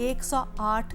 108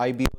IBOs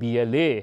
BLA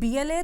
BLA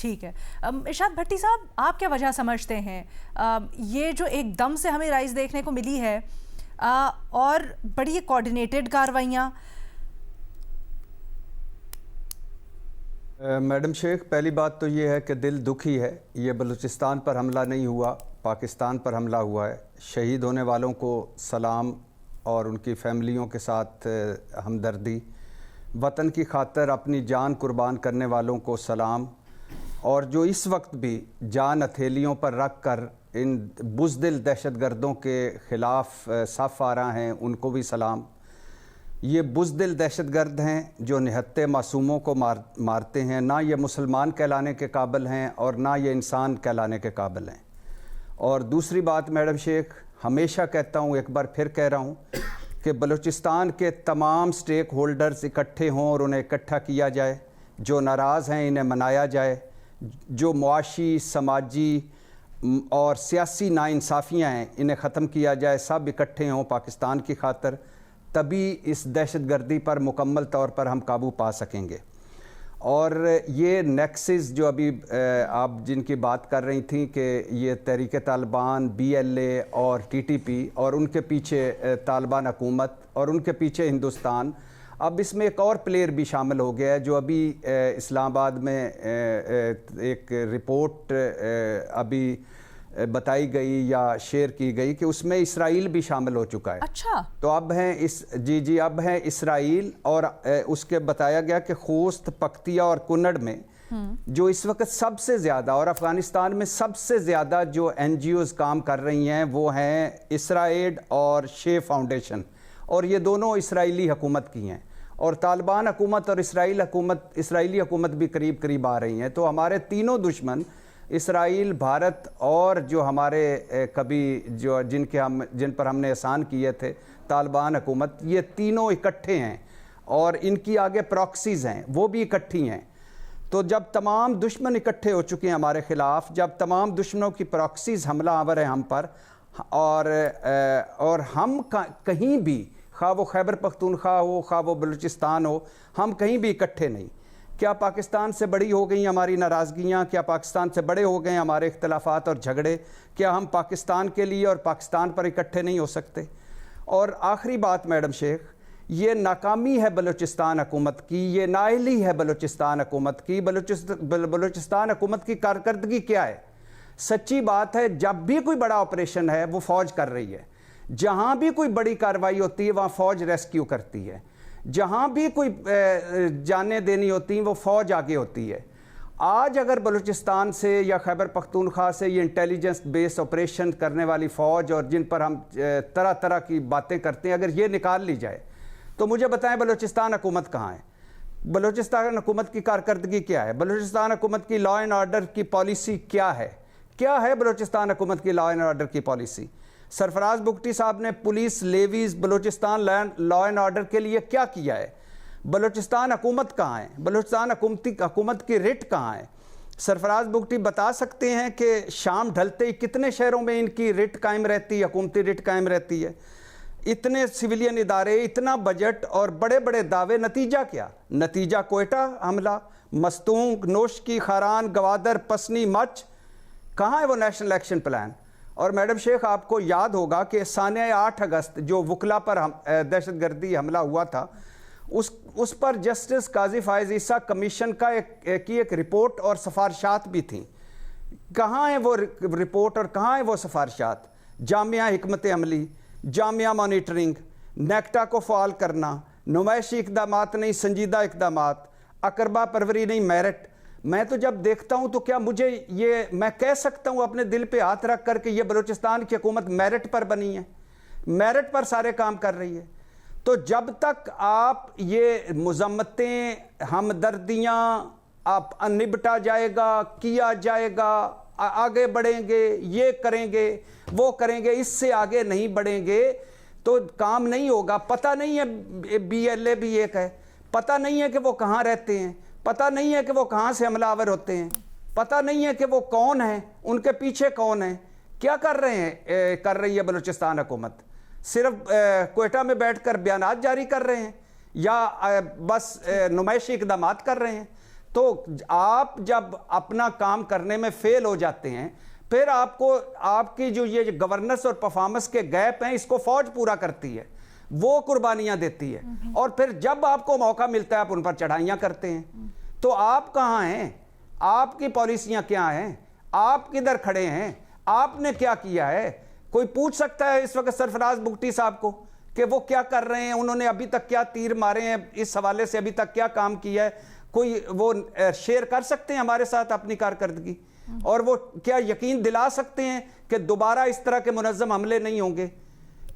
ٹھیک ہے. ارشاد بھٹی صاحب، آپ کیا وجہ سمجھتے ہیں یہ جو ایک دم سے ہمیں رائز دیکھنے کو ملی ہے اور بڑی کوارڈینیٹڈ کارروائیاں؟ میڈم شیخ، پہلی بات تو یہ ہے کہ دل دکھی ہے. یہ بلوچستان پر حملہ نہیں ہوا، پاکستان پر حملہ ہوا ہے. شہید ہونے والوں کو سلام اور ان کی فیملیوں کے ساتھ ہمدردی. وطن کی خاطر اپنی جان قربان کرنے والوں کو سلام، اور جو اس وقت بھی جان ہتھیلیوں پر رکھ کر ان بزدل دہشت گردوں کے خلاف صف آ رہے ہیں ان کو بھی سلام. یہ بزدل دہشت گرد ہیں جو نہتے معصوموں کو مارتے ہیں. نہ یہ مسلمان کہلانے کے قابل ہیں اور نہ یہ انسان کہلانے کے قابل ہیں. اور دوسری بات میڈم شیخ، ہمیشہ کہتا ہوں، ایک بار پھر کہہ رہا ہوں کہ بلوچستان کے تمام سٹیک ہولڈرز اکٹھے ہوں اور انہیں اکٹھا کیا جائے. جو ناراض ہیں انہیں منایا جائے. جو معاشی، سماجی اور سیاسی ناانصافیاں ہیں انہیں ختم کیا جائے. سب اکٹھے ہوں پاکستان کی خاطر، تبھی اس دہشت گردی پر مکمل طور پر ہم قابو پا سکیں گے. اور یہ نیکسز جو ابھی آپ جن کی بات کر رہی تھیں کہ یہ تحریک طالبان، BLA اور TTP اور ان کے پیچھے طالبان حکومت اور ان کے پیچھے ہندوستان، اب اس میں ایک اور پلیئر بھی شامل ہو گیا ہے جو ابھی اسلام آباد میں ایک رپورٹ ابھی بتائی گئی یا شیئر کی گئی کہ اس میں اسرائیل بھی شامل ہو چکا ہے. اچھا، تو اب ہیں اب ہیں اسرائیل، اور اس کے بتایا گیا کہ خوست، پکتیا اور کنڑ میں جو اس وقت سب سے زیادہ اور افغانستان میں سب سے زیادہ جو NGOز کام کر رہی ہیں وہ ہیں اسرائیل اور شے فاؤنڈیشن، اور یہ دونوں اسرائیلی حکومت کی ہیں. اور طالبان حکومت اور اسرائیلی حکومت بھی قریب قریب آ رہی ہیں. تو ہمارے تینوں دشمن، اسرائیل، بھارت اور جو ہمارے کبھی جن پر ہم نے احسان کیے تھے طالبان حکومت، یہ تینوں اکٹھے ہیں اور ان کی آگے پراکسیز ہیں، وہ بھی اکٹھی ہیں. تو جب تمام دشمن اکٹھے ہو چکے ہیں ہمارے خلاف، جب تمام دشمنوں کی پراکسیز حملہ آور ہیں ہم پر، اور ہم کہیں بھی، خواہ وہ خیبر پختونخوا ہو، خواہ وہ بلوچستان ہو، ہم کہیں بھی اکٹھے نہیں. کیا پاکستان سے بڑی ہو گئی ہماری ناراضگیاں؟ کیا پاکستان سے بڑے ہو گئے ہمارے اختلافات اور جھگڑے؟ کیا ہم پاکستان کے لیے اور پاکستان پر اکٹھے نہیں ہو سکتے؟ اور آخری بات میڈم شیخ، یہ ناکامی ہے بلوچستان حکومت کی، یہ نااہلی ہے بلوچستان حکومت کی. بلوچستان حکومت کی کارکردگی کیا ہے؟ سچی بات ہے، جب بھی کوئی بڑا آپریشن ہے وہ فوج کر رہی ہے. جہاں بھی کوئی بڑی کارروائی ہوتی ہے وہاں فوج ریسکیو کرتی ہے. جہاں بھی کوئی جانیں دینی ہوتی ہیں وہ فوج آگے ہوتی ہے. آج اگر بلوچستان سے یا خیبر پختونخوا سے یہ انٹیلیجنس بیس آپریشن کرنے والی فوج اور جن پر ہم طرح طرح کی باتیں کرتے ہیں، اگر یہ نکال لی جائے تو مجھے بتائیں بلوچستان حکومت کہاں ہے؟ بلوچستان حکومت کی کارکردگی کیا ہے؟ بلوچستان حکومت کی لا اینڈ آرڈر کی پالیسی کیا ہے؟ کیا ہے بلوچستان حکومت کی لا اینڈ آرڈر کی پالیسی؟ سرفراز بگٹی صاحب نے police levies Balochistan law and order کے لیے کیا کیا ہے؟ بلوچستان حکومت کہاں ہے؟ بلوچستان حکومت کی رٹ کہاں ہے؟ سرفراز بگٹی بتا سکتے ہیں کہ شام ڈھلتے ہی کتنے شہروں میں ان کی رٹ قائم رہتی ہے، حکومتی رٹ قائم رہتی ہے؟ اتنے سویلین ادارے، اتنا بجٹ اور بڑے بڑے دعوے، نتیجہ کیا؟ نتیجہ کوئٹہ حملہ، مستونگ، نوشکی، خاران، گوادر، پسنی، مچ. کہاں ہے وہ نیشنل ایکشن پلان؟ اور میڈم شیخ آپ کو یاد ہوگا کہ سانحہ 8 اگست جو وکلا پر دہشت گردی حملہ ہوا تھا، اس پر جسٹس قاضی فائز عیسیٰ کمیشن کا ایک رپورٹ اور سفارشات بھی تھیں. کہاں ہیں وہ رپورٹ اور کہاں ہیں وہ سفارشات؟ جامعہ حکمت عملی، جامعہ مانیٹرنگ، نیکٹا کو فعال کرنا، نمائشی اقدامات نہیں سنجیدہ اقدامات، اقربا پروری نہیں میرٹ. میں تو جب دیکھتا ہوں تو کیا میں کہہ سکتا ہوں اپنے دل پہ ہاتھ رکھ کر کہ یہ بلوچستان کی حکومت میرٹ پر بنی ہے، میرٹ پر سارے کام کر رہی ہے؟ تو جب تک آپ یہ مذمتیں، ہمدردیاں آپ نبٹا جائے گا، کیا جائے گا، آگے بڑھیں گے، یہ کریں گے، وہ کریں گے، اس سے آگے نہیں بڑھیں گے تو کام نہیں ہوگا. پتہ نہیں ہے BLA بھی ایک ہے، پتہ نہیں ہے کہ وہ کہاں رہتے ہیں، پتہ نہیں ہے کہ وہ کہاں سے حملہ آور ہوتے ہیں، پتہ نہیں ہے کہ وہ کون ہیں، ان کے پیچھے کون ہیں. کیا کر رہی ہے بلوچستان حکومت؟ صرف کوئٹہ میں بیٹھ کر بیانات جاری کر رہے ہیں یا بس نمائشی اقدامات کر رہے ہیں؟ تو آپ جب اپنا کام کرنے میں فیل ہو جاتے ہیں پھر آپ کو آپ کی جو یہ گورننس اور پرفارمنس کے گیپ ہیں اس کو فوج پورا کرتی ہے, وہ قربانیاں دیتی ہے, اور پھر جب آپ کو موقع ملتا ہے آپ ان پر چڑھائیاں کرتے ہیں. تو آپ کہاں ہیں؟ آپ کی پالیسیاں کیا ہیں؟ آپ کدھر کھڑے ہیں؟ آپ نے کیا کیا ہے؟ کوئی پوچھ سکتا ہے اس وقت سرفراز بگٹی صاحب کو کہ وہ کیا کر رہے ہیں, انہوں نے ابھی تک کیا تیر مارے ہیں, اس حوالے سے ابھی تک کیا کام کیا ہے؟ کوئی وہ شیئر کر سکتے ہیں ہمارے ساتھ اپنی کارکردگی, اور وہ کیا یقین دلا سکتے ہیں کہ دوبارہ اس طرح کے منظم حملے نہیں ہوں گے؟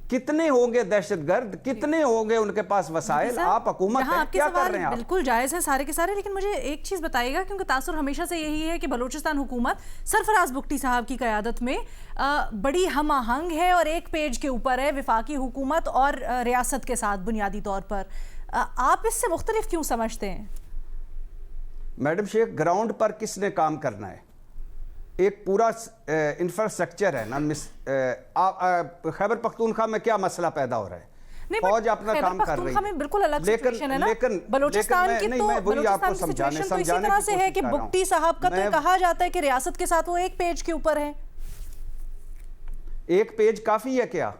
کتنے ہوں گے دہشت گرد, کتنے ہوں گے ان کے پاس وسائل؟ آپ حکومت ہیں, کیا کر رہے ہیں آپ؟ بالکل جائز ہے سارے کے سارے, لیکن مجھے ایک چیز بتائیے گا, کیونکہ تاثر ہمیشہ سے یہی ہے کہ بلوچستان حکومت سرفراز بگٹی صاحب کی قیادت میں بڑی ہم آہنگ ہے اور ایک پیج کے اوپر ہے وفاقی حکومت اور ریاست کے ساتھ بنیادی طور پر. آپ اس سے مختلف کیوں سمجھتے ہیں؟ میڈم شیخ, گراؤنڈ پر کس نے کام کرنا ہے؟ ایک پورا انفراسٹرکچر ہے نا. خیبر پختونخوا میں کیا مسئلہ پیدا ہو رہا ہے؟ فوج اپنا کام کر رہی ہے, بالکل الگ سچویشن ہے نا. بلوچستان کی تو اسی طرح سے ہے کہ بگٹی صاحب کا تو کہا جاتا ہے کہ ریاست کے ساتھ وہ ایک پیج کے اوپر ہے. ایک پیج کافی ہے کیا؟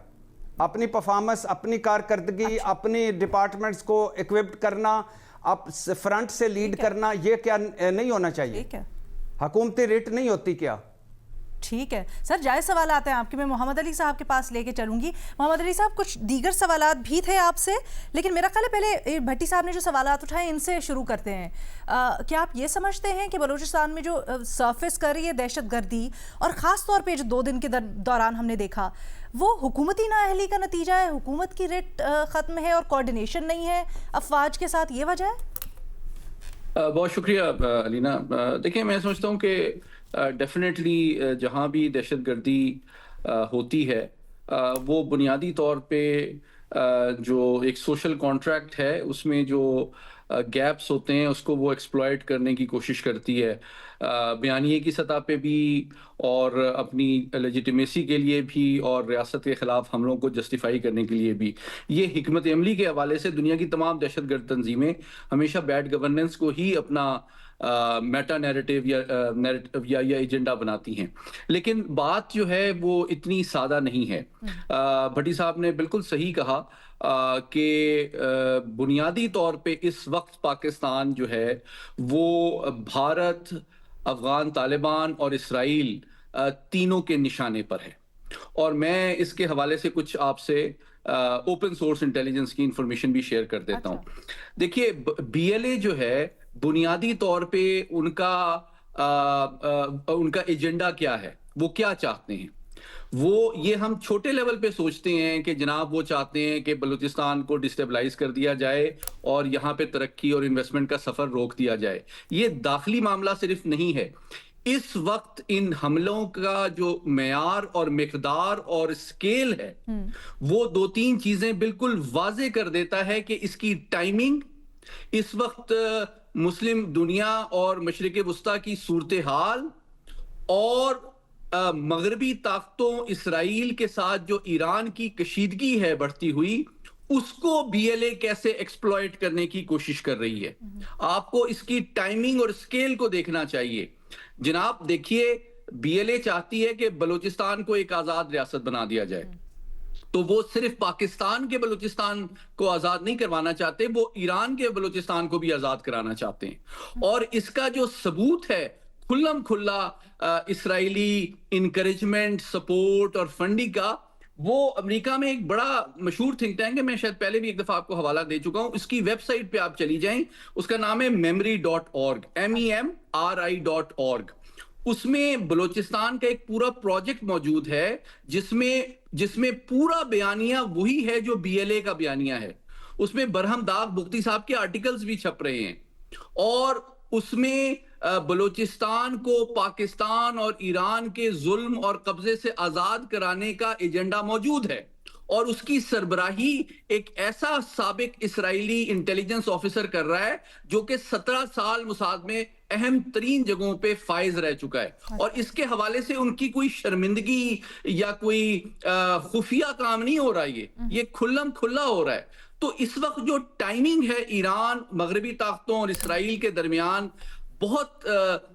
اپنی پرفارمنس, اپنی کارکردگی, اپنی ڈپارٹمنٹس کو ایکوپڈ کرنا, اب فرنٹ سے لیڈ کرنا, یہ کیا نہیں ہونا چاہیے؟ حکومتی ریٹ نہیں ہوتی کیا؟ ٹھیک ہے سر, جائز سوال آتے ہیں آپ کے. میں محمد علی صاحب کے پاس لے کے چلوں گی. محمد علی صاحب, کچھ دیگر سوالات بھی تھے آپ سے, لیکن میرا خیال ہے پہلے بھٹی صاحب نے جو سوالات اٹھائے ان سے شروع کرتے ہیں. کیا آپ یہ سمجھتے ہیں کہ بلوچستان میں جو سرفس کر رہی ہے دہشت گردی, اور خاص طور پہ جو 2 دن کے دوران ہم نے دیکھا, وہ حکومتی نااہلی کا نتیجہ ہے؟ حکومت کی ریٹ ختم ہے اور کوارڈینیشن نہیں ہے افواج کے ساتھ, یہ وجہ ہے؟ بہت شکریہ علینا. دیکھیں, میں سمجھتا ہوں کہ ڈیفینیٹلی جہاں بھی دہشت گردی ہوتی ہے وہ بنیادی طور پہ جو ایک سوشل کانٹریکٹ ہے اس میں جو گیپس ہوتے ہیں اس کو وہ ایکسپلائٹ کرنے کی کوشش کرتی ہے, بیانیے کی سطح پہ بھی اور اپنی لیجیٹیمیسی کے لیے بھی اور ریاست کے خلاف حملوں کو جسٹیفائی کرنے کے لیے بھی. یہ حکمت عملی کے حوالے سے دنیا کی تمام دہشت گرد تنظیمیں ہمیشہ بیڈ گورننس کو ہی اپنا میٹا نیریٹو یا ایجنڈا بناتی ہیں. لیکن بات جو ہے وہ اتنی سادہ نہیں ہے. بھٹی صاحب نے بالکل صحیح کہا کہ بنیادی طور پہ اس وقت پاکستان جو ہے وہ بھارت, افغان طالبان اور اسرائیل تینوں کے نشانے پر ہے. اور میں اس کے حوالے سے کچھ آپ سے اوپن سورس انٹیلیجنس کی انفارمیشن بھی شیئر کر دیتا ہوں. دیکھیے, بی ایل اے جو ہے بنیادی طور پہ ان کا ایجنڈا کیا ہے, وہ کیا چاہتے ہیں. وہ یہ ہم چھوٹے لیول پہ سوچتے ہیں کہ جناب وہ چاہتے ہیں کہ بلوچستان کو ڈسٹیبلائز کر دیا جائے اور یہاں پہ ترقی اور انویسٹمنٹ کا سفر روک دیا جائے. یہ داخلی معاملہ صرف نہیں ہے. اس وقت ان حملوں کا جو معیار اور مقدار اور اسکیل ہے وہ 2-3 چیزیں بالکل واضح کر دیتا ہے کہ اس کی ٹائمنگ, اس وقت مسلم دنیا اور مشرق وسطیٰ کی صورتحال اور مغربی طاقتوں اسرائیل کے ساتھ جو ایران کی کشیدگی ہے بڑھتی ہوئی, اس کو بی ایل اے کیسے ایکسپلائٹ کرنے کی کوشش کر رہی ہے. آپ کو اس کی ٹائمنگ اور اسکیل کو دیکھنا چاہیے. جناب دیکھیے, بی ایل اے چاہتی ہے کہ بلوچستان کو ایک آزاد ریاست بنا دیا جائے, تو وہ صرف پاکستان کے بلوچستان کو آزاد نہیں کروانا چاہتے, وہ ایران کے بلوچستان کو بھی آزاد کرانا چاہتے ہیں. اور اس کا جو ثبوت ہے کھلم کھلا اسرائیلی انکریجمنٹ, سپورٹ اور فنڈنگ کا, وہ امریکہ میں ایک بڑا مشہور تھنک ٹینک ہے, میں شاید پہلے بھی ایک دفعہ آپ کو حوالہ دے چکا ہوں, اس کی ویب سائٹ پہ آپ چلی جائیں, اس کا نام ہے memory.org, MEMRI.org. اس میں بلوچستان کا ایک پورا پروجیکٹ موجود ہے جس میں پورا بیانیہ وہی ہے جو بی ایل اے کا بیانیہ ہے. اس میں برہم داغ بگٹی صاحب کے آرٹیکلز بھی چھپ رہے ہیں, اور اس میں بلوچستان کو پاکستان اور ایران کے ظلم اور قبضے سے آزاد کرانے کا ایجنڈا موجود ہے. اور اس کی سربراہی ایک ایسا سابق اسرائیلی انٹیلیجنس آفیسر کر رہا ہے جو کہ 17 سال موساد میں اہم ترین جگہوں پہ فائز رہ چکا ہے. اور اس کے حوالے سے ان کی کوئی شرمندگی یا کوئی خفیہ کام نہیں ہو رہا, یہ کھلم کھلا ہو رہا ہے. تو اس وقت جو ٹائمنگ ہے ایران, مغربی طاقتوں اور اسرائیل کے درمیان, بہت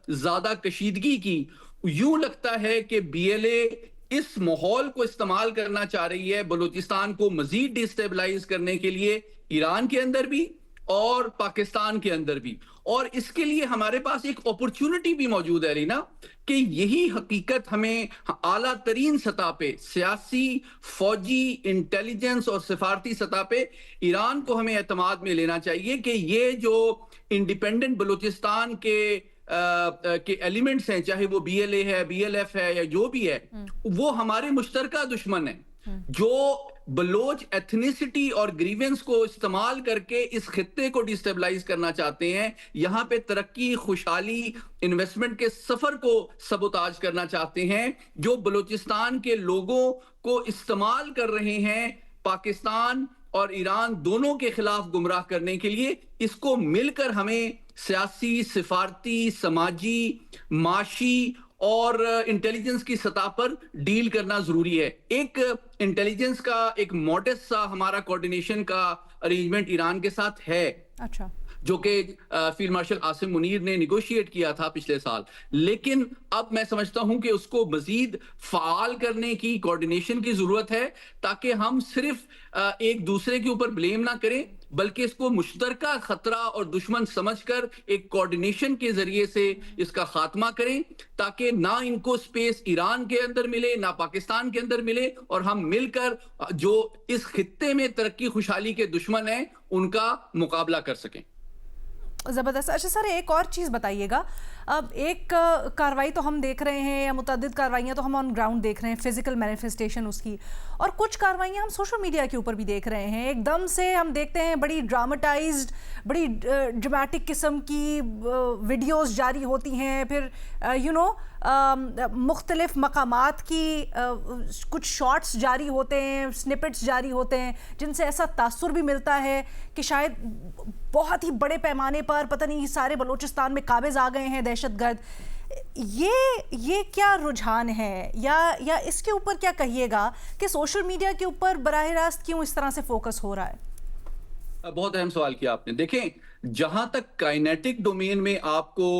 زیادہ کشیدگی کی. یوں لگتا ہے کہ بی ایل اے اس ماحول کو استعمال کرنا چاہ رہی ہے بلوچستان کو مزید ڈیسٹیبلائز کرنے کے لیے، ایران کے اندر بھی اور پاکستان کے اندر بھی. اور اس کے لیے ہمارے پاس ایک اپورچونٹی بھی موجود ہے رینا، کہ یہی حقیقت ہمیں اعلیٰ ترین سطح پہ، سیاسی، فوجی، انٹیلیجنس اور سفارتی سطح پہ ایران کو ہمیں اعتماد میں لینا چاہیے کہ یہ جو انڈیپینڈنٹ بلوچستان کے ایلیمنٹس ہیں، چاہے وہ بی ایل اے ہے، بی ایل ایف ہے یا جو بھی ہے، وہ ہمارے مشترکہ دشمن ہیں جو بلوچ ایتھنیسٹی اور گریونس کو استعمال کر کے اس خطے کو ڈیسٹیبلائز کرنا چاہتے ہیں. یہاں پہ ترقی، خوشحالی، انویسٹمنٹ کے سفر کو سبوتاج کرنا چاہتے ہیں، جو بلوچستان کے لوگوں کو استعمال کر رہے ہیں پاکستان اور ایران دونوں کے خلاف گمراہ کرنے کے لیے. اس کو مل کر ہمیں سیاسی، سفارتی، سماجی، معاشی اور انٹیلیجنس کی سطح پر ڈیل کرنا ضروری ہے. ایک انٹیلیجنس کا ایک موڈس سا ہمارا کوارڈینیشن کا ارینجمنٹ ایران کے ساتھ ہے، اچھا، جو کہ فیلڈ مارشل عاصم منیر نے نیگوشیٹ کیا تھا پچھلے سال. لیکن اب میں سمجھتا ہوں کہ اس کو مزید فعال کرنے کی، کوارڈینیشن کی ضرورت ہے، تاکہ ہم صرف ایک دوسرے کے اوپر بلیم نہ کریں، بلکہ اس کو مشترکہ خطرہ اور دشمن سمجھ کر ایک کوارڈینیشن کے ذریعے سے اس کا خاتمہ کریں، تاکہ نہ ان کو سپیس ایران کے اندر ملے، نہ پاکستان کے اندر ملے، اور ہم مل کر جو اس خطے میں ترقی خوشحالی کے دشمن ہیں ان کا مقابلہ کر سکیں. زبردست. اچھا سر، ایک اور چیز بتائیے گا. اب ایک کاروائی تو ہم دیکھ رہے ہیں، یا متعدد کاروائیاں تو ہم آن گراؤنڈ دیکھ رہے ہیں، فزیکل مینیفیسٹیشن اس کی، اور کچھ کاروائیاں ہم سوشل میڈیا کے اوپر بھی دیکھ رہے ہیں. ایک دم سے ہم دیکھتے ہیں بڑی ڈراماٹائزڈ، بڑی ڈرامٹک قسم کی ویڈیوز جاری ہوتی ہیں، پھر مختلف مقامات کی کچھ شارٹس جاری ہوتے ہیں، سنپٹس جاری ہوتے ہیں، جن سے ایسا تاثر بھی ملتا ہے کہ شاید بہت ہی بڑے پیمانے پر پتہ نہیں سارے بلوچستان میں قابض آ گئے ہیں دہشت گرد. یہ کیا رجحان ہے، یا اس کے اوپر کیا کہیے گا کہ سوشل میڈیا کے اوپر براہ راست کیوں اس طرح سے فوکس ہو رہا ہے؟ بہت اہم سوال کیا آپ نے. دیکھیں، جہاں تک کائنیٹک ڈومین میں آپ کو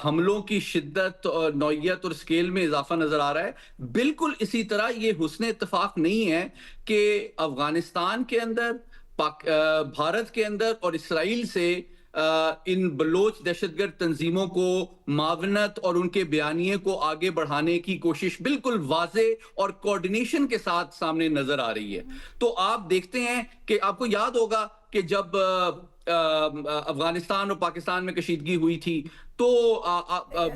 حملوں کی شدت اور نوعیت اور سکیل میں اضافہ نظر آ رہا ہے، بالکل اسی طرح یہ حسن اتفاق نہیں ہے کہ افغانستان کے اندر، بھارت کے اندر اور اسرائیل سے ان بلوچ دہشت گرد تنظیموں کو معاونت اور ان کے بیانیے کو آگے بڑھانے کی کوشش بالکل واضح اور کوارڈینیشن کے ساتھ سامنے نظر آ رہی ہے. تو آپ دیکھتے ہیں کہ آپ کو یاد ہوگا کہ جب افغانستان اور پاکستان میں کشیدگی ہوئی تھی تو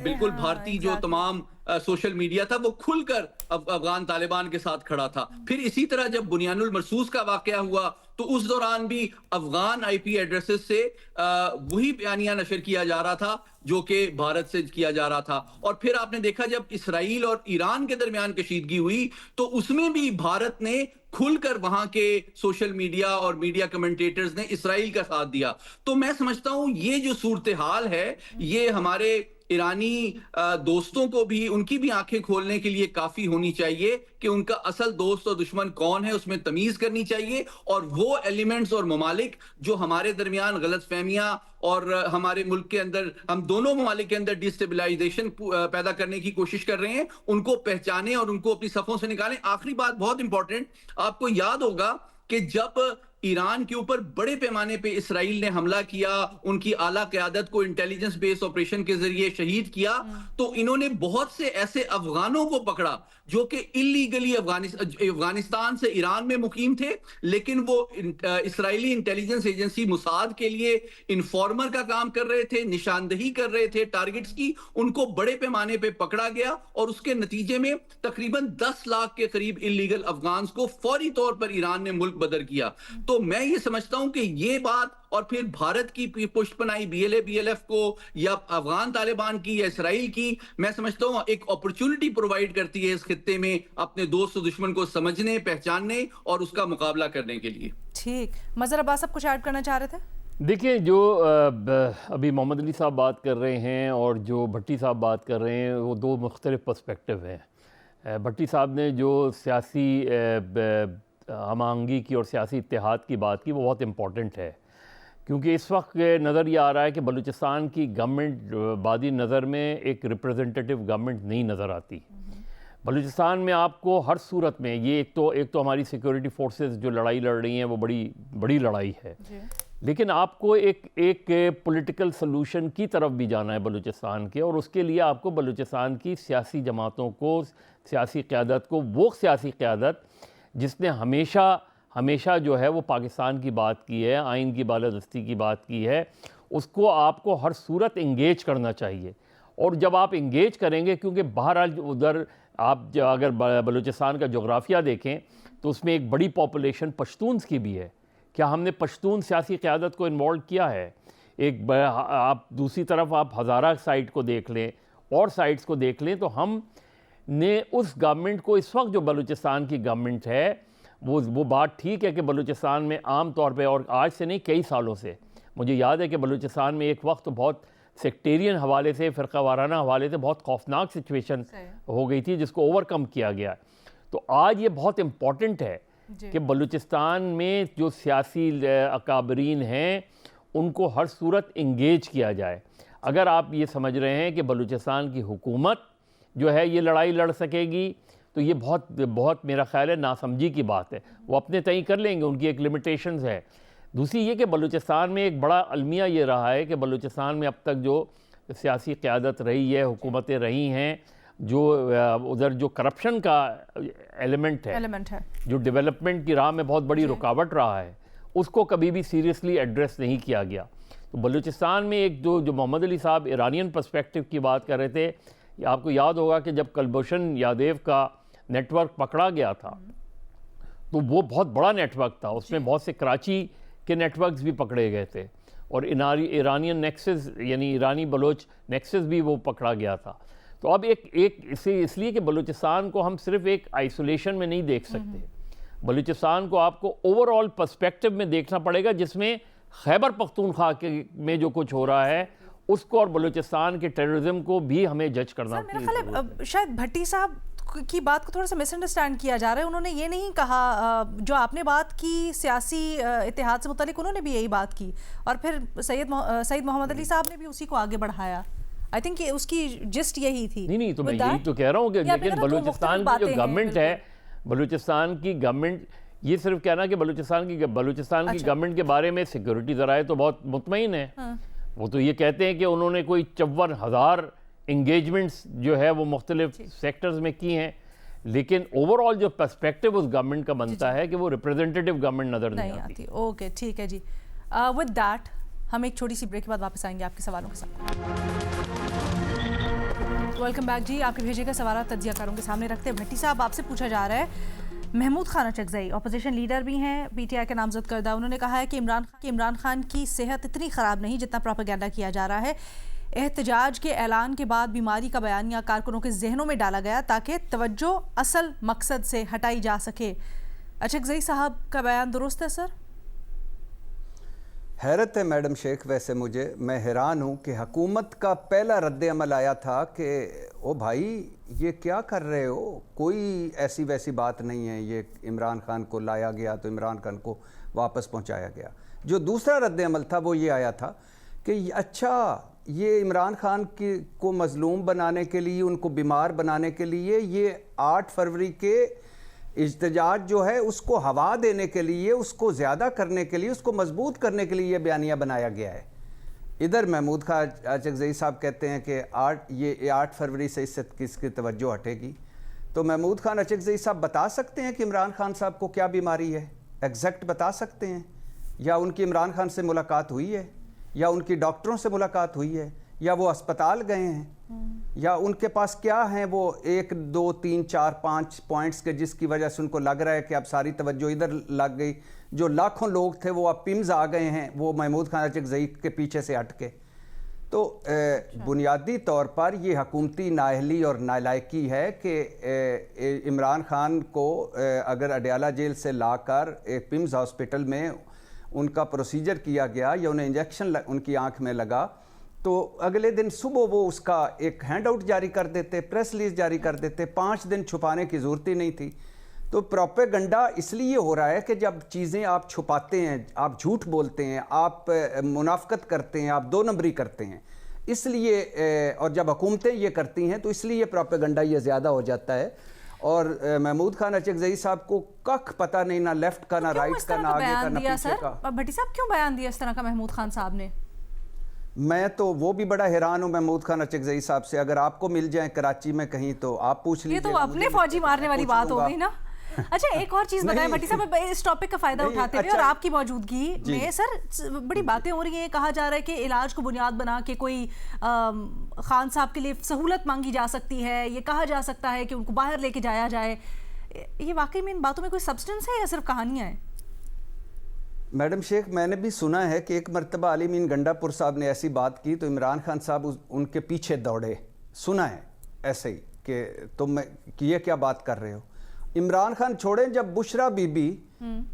بالکل بھارتی جو تمام سوشل میڈیا تھا وہ کھل کر افغان طالبان کے ساتھ کھڑا تھا. پھر اسی طرح جب بنیان المرصوص کا واقعہ ہوا تو اس دوران بھی افغان آئی پی ایڈریسز سے وہی بیانیہ نشر کیا جا رہا تھا جو کہ بھارت سے کیا جا رہا تھا. اور پھر آپ نے دیکھا جب اسرائیل اور ایران کے درمیان کشیدگی ہوئی تو اس میں بھی بھارت نے کھل کر وہاں کے سوشل میڈیا اور میڈیا کمنٹیٹرز نے اسرائیل کا ساتھ دیا. تو میں سمجھتا ہوں یہ جو صورتحال ہے یہ ہمارے ایرانی دوستوں کو بھی، ان کی بھی آنکھیں کھولنے کے لیے کافی ہونی چاہیے کہ ان کا اصل دوست اور دشمن کون ہے، اس میں تمیز کرنی چاہیے. اور وہ ایلیمنٹس اور ممالک جو ہمارے درمیان غلط فہمیاں اور ہمارے ملک کے اندر، ہم دونوں ممالک کے اندر ڈیسٹیبلائزیشن پیدا کرنے کی کوشش کر رہے ہیں، ان کو پہچانیں اور ان کو اپنی صفوں سے نکالیں. آخری بات بہت امپورٹنٹ، آپ کو یاد ہوگا کہ جب ایران کے اوپر بڑے پیمانے پہ اسرائیل نے حملہ کیا، ان کی اعلیٰ قیادت کو انٹیلیجنس بیس آپریشن کے ذریعے شہید کیا، تو انہوں نے بہت سے ایسے افغانوں کو پکڑا جو کہ اللیگلی افغانستان سے ایران میں مقیم تھے، لیکن وہ اسرائیلی انٹیلیجنس ایجنسی موساد کے لیے انفارمر کا کام کر رہے تھے، نشاندہی کر رہے تھے ٹارگٹس کی. ان کو بڑے پیمانے پہ پکڑا گیا اور اس کے نتیجے میں تقریباً 10 لاکھ کے قریب اللیگل افغانز کو فوری طور پر ایران نے ملک بدر کیا. تو میں یہ سمجھتا ہوں کہ یہ بات، اور پھر بھارت کی پشت پناہی B L A B L F کو یا افغان طالبان کی یا اسرائیل کی، میں سمجھتا ہوں ایک اپرچونٹی پرووائڈ کرتی ہے اس خطے میں اپنے دوست و دشمن کو سمجھنے، پہچاننے اور اس کا مقابلہ کرنے کے لیے. ٹھیک. مظہر عباس صاحب کچھ ایڈ کرنا چاہ رہے تھے؟ دیکھیں، جو ابھی محمد علی صاحب بات کر رہے ہیں اور جو بھٹی صاحب بات کر رہے ہیں، وہ دو مختلف پرسپیکٹیو ہیں. بھٹی صاحب نے جو سیاسی ہم آہنگی کی اور سیاسی اتحاد کی بات کی وہ بہت امپورٹنٹ ہے. کیونکہ اس وقت نظر یہ آ رہا ہے کہ بلوچستان کی گورنمنٹ بادی نظر میں ایک ریپریزنٹیٹیو گورنمنٹ نہیں نظر آتی. بلوچستان میں آپ کو ہر صورت میں یہ ایک تو ہماری سیکورٹی فورسز جو لڑائی لڑ رہی ہیں وہ بڑی لڑائی ہے, لیکن آپ کو ایک پولیٹیکل سلوشن کی طرف بھی جانا ہے بلوچستان کے, اور اس کے لیے آپ کو بلوچستان کی سیاسی جماعتوں کو, سیاسی قیادت کو, وہ سیاسی قیادت جس نے ہمیشہ جو ہے وہ پاکستان کی بات کی ہے, آئین کی بالادستی کی بات کی ہے, اس کو آپ کو ہر صورت انگیج کرنا چاہیے. اور جب آپ انگیج کریں گے, کیونکہ بہرحال ادھر آپ اگر بلوچستان کا جغرافیہ دیکھیں تو اس میں ایک بڑی پاپولیشن پشتونز کی بھی ہے. کیا ہم نے پشتون سیاسی قیادت کو انوالو کیا ہے؟ آپ دوسری طرف آپ ہزارہ سائٹ کو دیکھ لیں اور سائٹس کو دیکھ لیں, تو ہم نے اس گورنمنٹ کو, اس وقت جو بلوچستان کی گورنمنٹ ہے, وہ بات ٹھیک ہے کہ بلوچستان میں عام طور پہ, اور آج سے نہیں کئی سالوں سے, مجھے یاد ہے کہ بلوچستان میں ایک وقت بہت سیکٹیرین حوالے سے, فرقہ وارانہ حوالے سے بہت خوفناک سچویشن ہو گئی تھی جس کو اوور کم کیا گیا. تو آج یہ بہت امپورٹنٹ ہے کہ بلوچستان میں جو سیاسی اکابرین ہیں ان کو ہر صورت انگیج کیا جائے. اگر آپ یہ سمجھ رہے ہیں کہ بلوچستان کی حکومت جو ہے یہ لڑائی لڑ سکے گی, تو یہ بہت میرا خیال ہے ناسمجھی کی بات ہے. وہ اپنے تئیں کر لیں گے, ان کی ایک لمیٹیشنز ہے. دوسری یہ کہ بلوچستان میں ایک بڑا المیہ یہ رہا ہے کہ بلوچستان میں اب تک جو سیاسی قیادت رہی ہے, حکومتیں رہی ہیں, جو ادھر جو کرپشن کا ایلیمنٹ ہے, جو ڈیولپمنٹ کی راہ میں بہت بڑی رکاوٹ رہا ہے, اس کو کبھی بھی سیریسلی ایڈریس نہیں کیا گیا. تو بلوچستان میں ایک جو محمد علی صاحب ایرانین پرسپیکٹو کی بات کر رہے تھے, آپ کو یاد ہوگا کہ جب کلبھوشن یادیو کا نیٹ ورک پکڑا گیا تھا تو وہ بہت بڑا نیٹ ورک تھا, اس میں بہت سے کراچی کے نیٹ ورکس بھی پکڑے گئے تھے, اور ایرانین نیکسس یعنی ایرانی بلوچ نیکسس بھی وہ پکڑا گیا تھا. تو اب اس لیے کہ بلوچستان کو ہم صرف ایک آئسولیشن میں نہیں دیکھ سکتے, بلوچستان کو آپ کو اوور آل پرسپیکٹو میں دیکھنا پڑے گا, جس میں خیبر پختونخوا میں جو کچھ ہو رہا ہے اس کو اور بلوچستان کے ٹیررزم کو بھی ہمیں جج کرنا. میرا خیال ہے شاید بھٹی صاحب کی بات کو تھوڑا سا مس انڈرسٹینڈ کیا جا رہا ہے. انہوں نے یہ نہیں کہا, جو آپ نے بات کی سیاسی اتحاد سے متعلق, انہوں نے بھی یہی بات کی, اور پھر سید محمد علی صاحب نے بھی اسی کو آگے بڑھایا. آئی تھنک اس کی جسٹ یہی تھی. نہیں تو میں یہی تو کہہ رہا ہوں کہ لیکن بلوچستان کی جو گورنمنٹ ہے, بلوچستان کی گورنمنٹ یہ صرف کہنا کہ بلوچستان کی گورنمنٹ کے بارے میں سیکورٹی ذرائع تو بہت مطمئن ہے. وہ تو یہ کہتے ہیں کہ انہوں نے کوئی 54,000 انگیجمنٹس جو ہے وہ مختلف سیکٹرز میں کی ہیں, لیکن اوور آل جو پرسپیکٹو اس گورنمنٹ کا بنتا ہے کہ وہ ریپریزنٹیٹیو گورنمنٹ نظر نہیں آتی. اوکے ٹھیک ہے جی. ود دیٹ ہم ایک چھوٹی سی بریک کے بعد واپس آئیں گے آپ کے سوالوں کے ساتھ. ویلکم بیک جی. آپ کے بھیجے گئے سوالات تجزیہ کاروں کے سامنے رکھتے ہیں. بھٹی صاحب آپ سے پوچھا جا رہا ہے, محمود خان اچکزئی اپوزیشن لیڈر بھی ہیں, پی ٹی آئی کے نامزد کردہ, انہوں نے کہا ہے کہ عمران خان کی صحت اتنی خراب نہیں جتنا پروپیگنڈا کیا جا رہا ہے. احتجاج کے اعلان کے بعد بیماری کا بیانیہ کارکنوں کے ذہنوں میں ڈالا گیا تاکہ توجہ اصل مقصد سے ہٹائی جا سکے. اچکزئی صاحب کا بیان درست ہے سر؟ حیرت ہے میڈم شیخ, ویسے میں حیران ہوں کہ حکومت کا پہلا رد عمل آیا تھا کہ او بھائی یہ کیا کر رہے ہو, کوئی ایسی ویسی بات نہیں ہے, یہ عمران خان کو لایا گیا تو عمران خان کو واپس پہنچایا گیا. جو دوسرا رد عمل تھا وہ یہ آیا تھا کہ اچھا یہ عمران خان کو مظلوم بنانے کے لیے, ان کو بیمار بنانے کے لیے, یہ 8 فروری کے احتجاج جو ہے اس کو ہوا دینے کے لیے, اس کو زیادہ کرنے کے لیے, اس کو مضبوط کرنے کے لیے یہ بیانیہ بنایا گیا ہے. ادھر محمود خان اچکزئی صاحب کہتے ہیں کہ 8 فروری سے اس سے کس کی توجہ ہٹے گی. تو محمود خان اچکزئی صاحب بتا سکتے ہیں کہ عمران خان صاحب کو کیا بیماری ہے, ایگزیکٹ بتا سکتے ہیں, یا ان کی عمران خان سے ملاقات ہوئی ہے, یا ان کی ڈاکٹروں سے ملاقات ہوئی ہے, یا وہ اسپتال گئے ہیں, یا ان کے پاس کیا ہیں وہ 1 2 3 4 5 پوائنٹس کے جس کی وجہ سے ان کو لگ رہا ہے کہ اب ساری توجہ ادھر لگ گئی. جو لاکھوں لوگ تھے وہ اب پمز آ گئے ہیں وہ محمود خان اچکزئی کے پیچھے سے ہٹ کے. تو بنیادی طور پر یہ حکومتی نااہلی اور نالائکی ہے کہ عمران خان کو اگر اڈیالہ جیل سے لا کر ایک پمز ہاسپٹل میں ان کا پروسیجر کیا گیا یا انہیں انجیکشن ان کی آنکھ میں لگا, تو اگلے دن صبح وہ اس کا ایک ہینڈ آؤٹ جاری کر دیتے, پریس ریلیز جاری کر دیتے, 5 دن چھپانے کی ضرورت ہی نہیں تھی. تو پروپیگنڈا اس لیے ہو رہا ہے کہ جب چیزیں آپ چھپاتے ہیں، آپ جھوٹ بولتے ہیں، آپ منافقت کرتے ہیں، آپ دو نمبری کرتے ہیں، اس لیے اور جب حکومتیں یہ کرتی ہیں تو اس لیے پروپیگنڈا یہ زیادہ ہو جاتا ہے. اور محمود خان اچکزئی صاحب کو کخ پتہ نہیں، نہ لیفٹ کا، نہ رائٹ کا، نہ آگے کا، نہ پیچھے کا. بھٹی صاحب کیوں بیان دیا اس طرح کا محمود خان صاحب نے؟ میں تو وہ بھی بڑا حیران ہوں محمود خان اچکزئی صاحب سے. اگر آپ کو مل جائیں کراچی میں کہیں تو آپ پوچھ لیجئے. یہ تو اپنے فوجی مارنے والی بات ہو گئی نا. اچھا ایک اور چیز بتائیں بھٹی صاحب، اس ٹاپک کا فائدہ اٹھاتے ہوئے اور آپ کی موجودگی میں سر بڑی باتیں ہو رہی ہیں. کہا جا رہا ہے کہ علاج کو بنیاد بنا کے کوئی خان صاحب کے لیے سہولت مانگی جا سکتی ہے، یہ کہا جا سکتا ہے کہ ان کو باہر لے کے جایا جائے. یہ واقعی میں ان باتوں میں کوئی سبسٹنس ہے یا صرف کہانیاں ہیں؟ میڈم شیخ، میں نے بھی سنا ہے کہ ایک مرتبہ علی مین گنڈا پور صاحب نے ایسی بات کی تو عمران خان صاحب ان کے پیچھے دوڑے. سنا ہے ایسے ہی کہ تم یہ کیا بات کر رہے ہو. عمران خان چھوڑیں، جب بشرا بی بی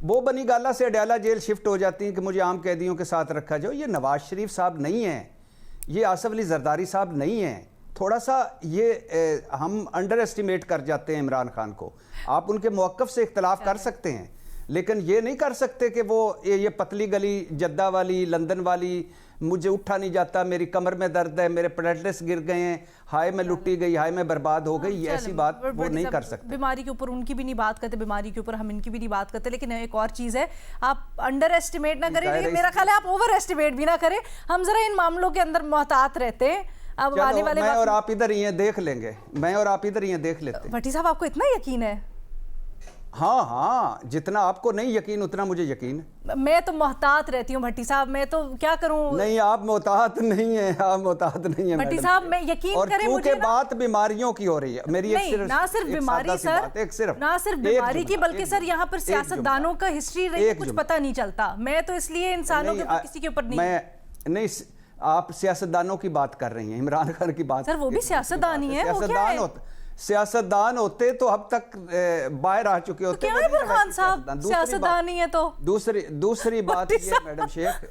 وہ بنی گالا سے اڈیالہ جیل شفٹ ہو جاتی ہیں کہ مجھے عام قیدیوں کے ساتھ رکھا جاؤ، یہ نواز شریف صاحب نہیں ہیں، یہ آصف علی زرداری صاحب نہیں ہیں. تھوڑا سا یہ ہم انڈر ایسٹیمیٹ کر جاتے ہیں عمران خان کو. آپ ان کے موقف سے اختلاف کر سکتے ہیں لیکن یہ نہیں کر سکتے کہ وہ یہ پتلی گلی جدہ والی، لندن والی، مجھے اٹھا نہیں جاتا، میری کمر میں درد ہے، میرے پلیٹلیٹس گر گئے ہیں، ہائے میں لٹی گئی، ہائے میں برباد ہو گئی، یہ ایسی بات وہ نہیں کر سکتے. بیماری کے اوپر ان کی بھی نہیں بات کرتے، بیماری کے اوپر ہم ان کی بھی نہیں بات کرتے. لیکن ایک اور چیز ہے، آپ انڈر ایسٹیمیٹ نہ کریں لیکن میرا خیال ہے آپ اوور ایسٹیمیٹ بھی نہ کریں. ہم ذرا ان معاملوں کے اندر محتاط رہتے ہیں. اب آنے والے میں اور آپ ادھر ہی ہیں، دیکھ لیں گے، میں اور آپ ادھر ہی ہیں، دیکھ لیتے ہیں. بھٹی صاحب آپ کو اتنا یقین ہے؟ ہاں جتنا آپ کو نہیں یقین اتنا مجھے یقین ہے. میں تو محتاط رہتی ہوں بھٹی صاحب، میں تو کیا کروں. نہیں آپ محتاط نہیں ہیں، آپ محتاط نہیں ہیں بھٹی صاحب. میں یقین کریں مجھے، اور کیونکہ بات بیماریوں کی ہو رہی ہے میری نہ صرف بیماری سر، نہ صرف بیماری کی بلکہ سر یہاں پر سیاستدانوں کا ہسٹری رہی کچھ پتہ نہیں چلتا. میں تو اس لیے انسانوں کے اوپر کسی کے اوپر نہیں آپ سیاستدانوں کی بات کر رہی ہیں، عمران خان کی بات. سر وہ بھی سیاستدان ہی ہے، وہ کیا ہے؟ سیاستدان ہوتے تو اب تک باہر آ چکے ہوتے. کیا ہے برہان صاحب سیاستدان ہی ہے تو؟ دوسری بات یہ میڈم شیخ،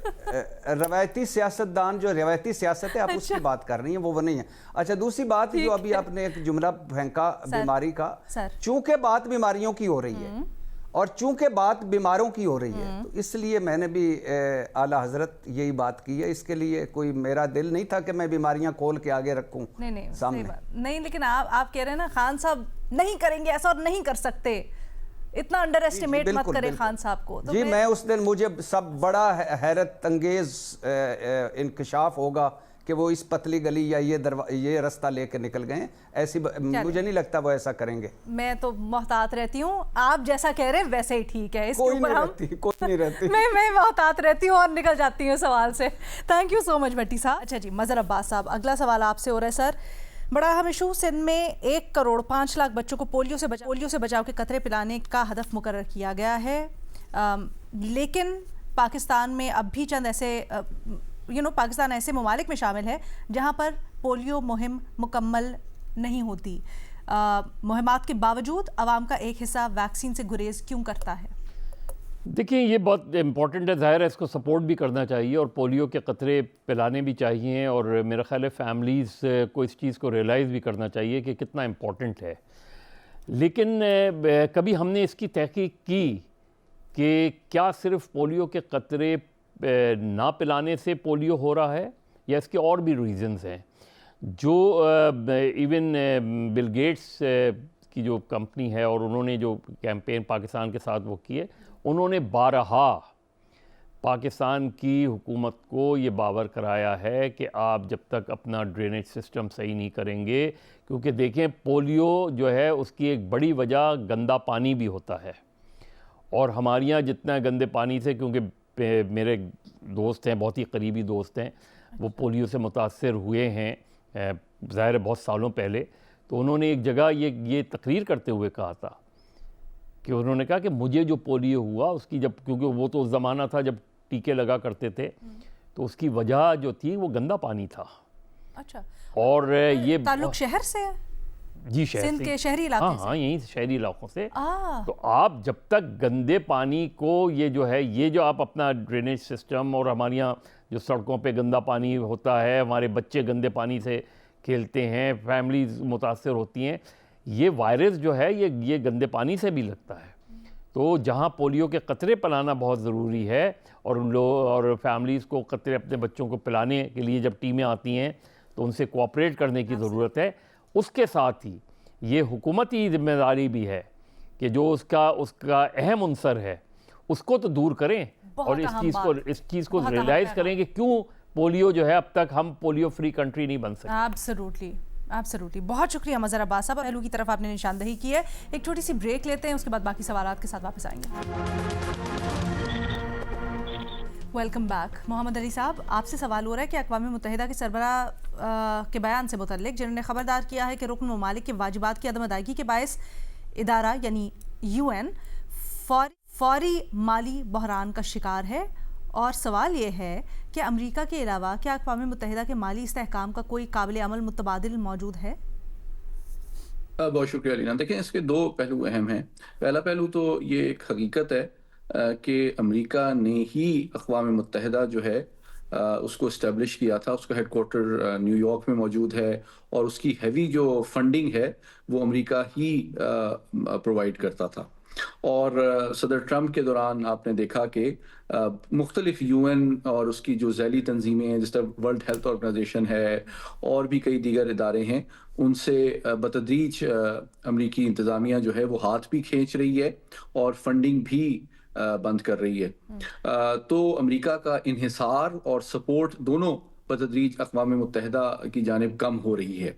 روایتی سیاستدان جو روایتی سیاست ہے آپ اس کی بات کر رہی ہیں، وہ نہیں ہے. اچھا دوسری بات جو ابھی آپ نے ایک جملہ پھینکا بیماری کا، چونکہ بات بیماریوں کی ہو رہی ہے اور چونکہ بات بیماروں کی ہو رہی ہے تو اس لیے میں نے بھی اعلیٰ حضرت یہی بات کی ہے. اس کے لیے کوئی میرا دل نہیں تھا کہ میں بیماریاں کھول کے آگے رکھوں سامنے. نہیں لیکن آپ کہہ رہے ہیں نا خان صاحب نہیں کریں گے ایسا اور نہیں کر سکتے، اتنا انڈر ایسٹیمیٹ مت کریں خان صاحب کو. جی میں اس دن مجھے سب بڑا حیرت انگیز انکشاف ہوگا کہ وہ اس پتلی گلی یا یہ رستہ لے کے نکل گئے ہیں. ایسی مجھے نہیں لگتا وہ ایسا کریں گے. میں تو محتاط رہتی ہوں، آپ جیسا کہہ رہے ہیں ویسے ہی ٹھیک ہے. اس کے اوپر کوئی نہیں رہتی. میں محتاط رہتی ہوں اور نکل جاتی ہوں سوال سے. تھینک یو سو مچ بھٹی صاحب. اچھا جی مظہر عباس صاحب، اگلا سوال آپ سے ہو رہا ہے. سر بڑا اہم ایشو، سندھ میں 1.5 کروڑ بچوں کو پولیو سے بچاؤ کے قطرے پلانے کا ہدف مقرر کیا گیا ہے، لیکن پاکستان میں اب بھی چند ایسے پاکستان ایسے ممالک میں شامل ہے جہاں پر پولیو مہم مکمل نہیں ہوتی. مہمات کے باوجود عوام کا ایک حصہ ویکسین سے گریز کیوں کرتا ہے؟ دیکھیں یہ بہت امپورٹنٹ ہے، ظاہر ہے اس کو سپورٹ بھی کرنا چاہیے اور پولیو کے قطرے پلانے بھی چاہیے، اور میرا خیال ہے فیملیز کو اس چیز کو ریئلائز بھی کرنا چاہیے کہ کتنا امپورٹنٹ ہے. لیکن کبھی ہم نے اس کی تحقیق کی کہ کیا صرف پولیو کے قطرے نہ پلانے سے پولیو ہو رہا ہے یا اس کے اور بھی ریزنز ہیں. جو ایون بل گیٹس کی جو کمپنی ہے اور انہوں نے جو کیمپین پاکستان کے ساتھ وہ کیے، انہوں نے بارہا پاکستان کی حکومت کو یہ باور کرایا ہے کہ آپ جب تک اپنا ڈرینیج سسٹم صحیح نہیں کریں گے، کیونکہ دیکھیں پولیو جو ہے اس کی ایک بڑی وجہ گندا پانی بھی ہوتا ہے، اور ہمارے یہاں جتنا گندے پانی سے، کیونکہ میرے دوست ہیں، بہت ہی قریبی دوست ہیں، وہ پولیو سے متاثر ہوئے ہیں ظاہر بہت سالوں پہلے، تو انہوں نے ایک جگہ یہ تقریر کرتے ہوئے کہا تھا کہ انہوں نے کہا کہ مجھے جو پولیو ہوا اس کی کیونکہ وہ تو اس زمانہ تھا جب ٹیکے لگا کرتے تھے، تو اس کی وجہ جو تھی وہ گندا پانی تھا. اچھا، اور یہ تعلق شہر سے ہے؟ جی شہر سندھ کے شہری علاقے سے؟ ہاں یہیں شہری علاقوں سے. تو آپ جب تک گندے پانی کو یہ جو آپ اپنا ڈرینیج سسٹم، اور ہمارے یہاں جو سڑکوں پہ گندا پانی ہوتا ہے، ہمارے بچے گندے پانی سے کھیلتے ہیں، فیملیز متاثر ہوتی ہیں، یہ وائرس جو ہے یہ گندے پانی سے بھی لگتا ہے. تو جہاں پولیو کے قطرے پلانا بہت ضروری ہے اور فیملیز کو قطرے اپنے بچوں کو پلانے کے لیے جب ٹیمیں آتی ہیں تو ان سے کوآپریٹ کرنے کی ضرورت ہے. اس کے ساتھ ہی یہ حکومتی ذمہ داری بھی ہے کہ جو اس کا اہم عنصر ہے اس کو تو دور کریں اور اس چیز کو ریئلائز کریں کہ کیوں پولیو جو ہے اب تک ہم پولیو فری کنٹری نہیں بن سکتے. ایبسلیوٹلی. بہت شکریہ مظہر عباس صاحب. پہلو کی طرف آپ نے نشاندہی کی ہے. ایک چھوٹی سی بریک لیتے ہیں, اس کے بعد باقی سوالات کے ساتھ واپس آئیں گے. Welcome back. محمد علی صاحب, آپ سے سوال ہو رہا ہے کہ اقوام متحدہ کے سربراہ کے بیان سے متعلق جنہوں نے خبردار کیا ہے کہ رکن ممالک کے واجبات کی عدم ادائیگی کے باعث ادارہ یعنی UN فوری مالی بحران کا شکار ہے, اور سوال یہ ہے کہ امریکہ کے علاوہ کیا اقوام متحدہ کے مالی استحکام کا کوئی قابل عمل متبادل موجود ہے؟ بہت شکریہ علینا. دیکھیں, اس کے دو پہلو اہم ہیں. پہلا پہلو تو یہ ایک حقیقت ہے کہ امریکہ نے ہی اقوام متحدہ جو ہے اس کو اسٹیبلش کیا تھا. اس کا ہیڈ کوارٹر نیو یارک میں موجود ہے اور اس کی ہیوی جو فنڈنگ ہے وہ امریکہ ہی پرووائڈ کرتا تھا. اور صدر ٹرمپ کے دوران آپ نے دیکھا کہ مختلف UN اور اس کی جو ذیلی تنظیمیں ہیں, جس طرح ورلڈ ہیلتھ آرگنائزیشن ہے اور بھی کئی دیگر ادارے ہیں, ان سے بتدریج امریکی انتظامیہ جو ہے وہ ہاتھ بھی کھینچ رہی ہے اور فنڈنگ بھی بند کر رہی ہے. تو امریکہ کا انحصار اور سپورٹ دونوں بتدریج اقوام متحدہ کی جانب کم ہو رہی ہے,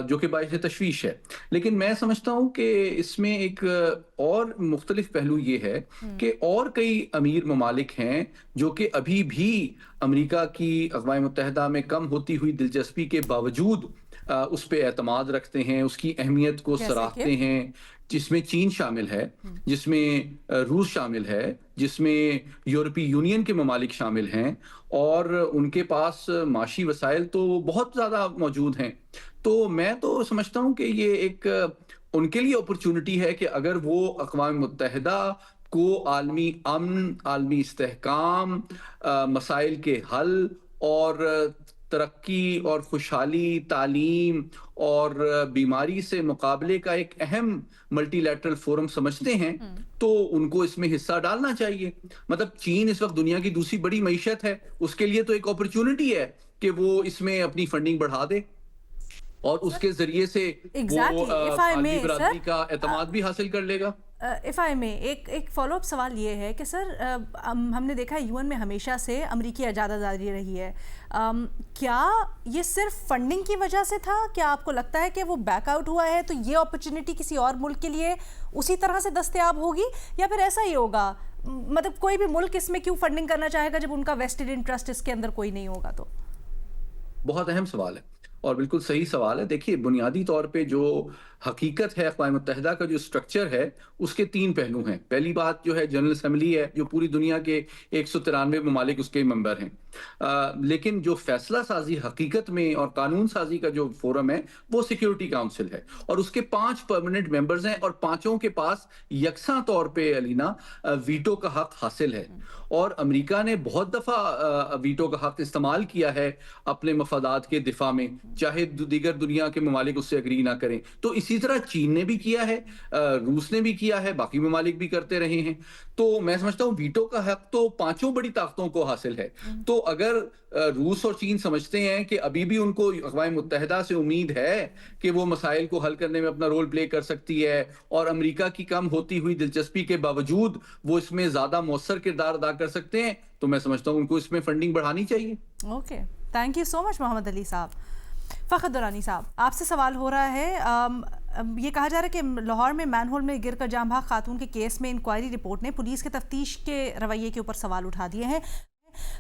جو کہ باعث تشویش ہے. لیکن میں سمجھتا ہوں کہ اس میں ایک اور مختلف پہلو یہ ہے کہ اور کئی امیر ممالک ہیں جو کہ ابھی بھی امریکہ کی اقوام متحدہ میں کم ہوتی ہوئی دلچسپی کے باوجود اس پہ اعتماد رکھتے ہیں, اس کی اہمیت کو سراہتے ہیں, جس میں چین شامل ہے, جس میں روس شامل ہے, جس میں یورپی یونین کے ممالک شامل ہیں, اور ان کے پاس معاشی وسائل تو بہت زیادہ موجود ہیں. تو میں تو سمجھتا ہوں کہ یہ ایک ان کے لیے اپرچونٹی ہے کہ اگر وہ اقوام متحدہ کو عالمی امن, عالمی استحکام, مسائل کے حل اور ترقی اور خوشحالی, تعلیم اور بیماری سے مقابلے کا ایک اہم ملٹی لیٹرل فورم سمجھتے ہیں, تو ان کو اس میں حصہ ڈالنا چاہیے. مطلب چین اس وقت دنیا کی دوسری بڑی معیشت ہے, اس کے لیے تو ایک اپرچونٹی ہے کہ وہ اس میں اپنی فنڈنگ بڑھا دے اور اس کے ذریعے سے وہ عالمی برادری کا اعتماد بھی حاصل کر لے گا. ایک فالو اپ سوال یہ ہے کہ سر, ہم نے دیکھا ہے UN میں ہمیشہ سے امریکی اجازت رہی ہے. کیا یہ صرف فنڈنگ کی وجہ سے تھا؟ کیا آپ کو لگتا ہے کہ وہ بیک آؤٹ ہوا ہے تو یہ اپرچونٹی کسی اور ملک کے لیے اسی طرح سے دستیاب ہوگی, یا پھر ایسا ہی ہوگا, مطلب کوئی بھی ملک اس میں کیوں فنڈنگ کرنا چاہے گا جب ان کا ویسٹڈ انٹرسٹ اس کے اندر کوئی نہیں ہوگا؟ تو بہت اہم سوال ہے اور بالکل صحیح سوال ہے. دیکھیے, بنیادی طور پہ جو حقیقت ہے اقوام متحدہ کا جو اسٹرکچر ہے اس کے تین پہلو ہیں. پہلی بات جو ہے جنرل اسمبلی ہے, جو پوری دنیا کے 193 ممالک اس کے ممبر ہیں. لیکن جو فیصلہ سازی حقیقت میں اور قانون سازی کا جو فورم ہے وہ سیکیورٹی کاؤنسل ہے, اور اس کے 5 پرماننٹ ممبرز ہیں اور پانچوں کے پاس یکساں طور پہ علینا ویٹو کا حق حاصل ہے. اور امریکہ نے بہت دفعہ ویٹو کا حق استعمال کیا ہے اپنے مفادات کے دفاع میں, چاہے دیگر دنیا کے ممالک اس سے اگری نہ کریں. تو اسی طرح چین نے بھی کیا ہے, روس نے بھی کیا ہے, باقی ممالک بھی کرتے رہے ہیں. تو میں سمجھتا ہوں ویٹو کا حق تو پانچوں بڑی طاقتوں کو حاصل ہے. تو اگر روس اور چین سمجھتے ہیں کہ ابھی بھی ان کو اقوام متحدہ سے امید ہے کہ وہ مسائل کو حل کرنے میں اپنا رول پلے کر سکتی ہے, اور امریکہ کی کم ہوتی ہوئی دلچسپی کے باوجود وہ اس میں زیادہ مؤثر کردار ادا کر سکتے ہیں, تو میں سمجھتا ہوں ان کو اس میں فنڈنگ بڑھانی چاہیے. اوکے, تھینک یو سو مچ محمد علی صاحب. فخر درانی صاحب, آپ سے سوال ہو رہا ہے, یہ کہا جا رہا ہے کہ لاہور میں مین ہول میں گر کر جاں بحق خاتون کے کیس میں انکوائری رپورٹ نے پولیس کے تفتیش کے رویے کے اوپر سوال اٹھا دیے ہیں.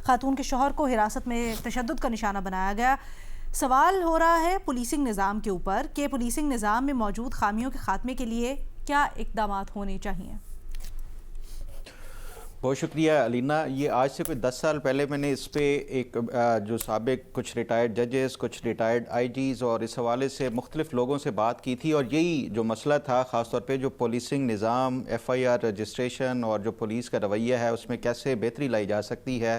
خاتون کے شوہر کو حراست میں تشدد کا نشانہ بنایا گیا. سوال ہو رہا ہے پولیسنگ نظام کے اوپر کہ پولیسنگ نظام میں موجود خامیوں کے خاتمے کے لیے کیا اقدامات ہونے چاہیے؟ بہت شکریہ علینا. یہ آج سے کوئی 10 سال پہلے میں نے اس پہ ایک جو سابق کچھ ریٹائرڈ ججز, کچھ ریٹائرڈ IGs اور اس حوالے سے مختلف لوگوں سے بات کی تھی, اور یہی جو مسئلہ تھا خاص طور پہ جو پولیسنگ نظام, FIR رجسٹریشن اور جو پولیس کا رویہ ہے اس میں کیسے بہتری لائی جا سکتی ہے,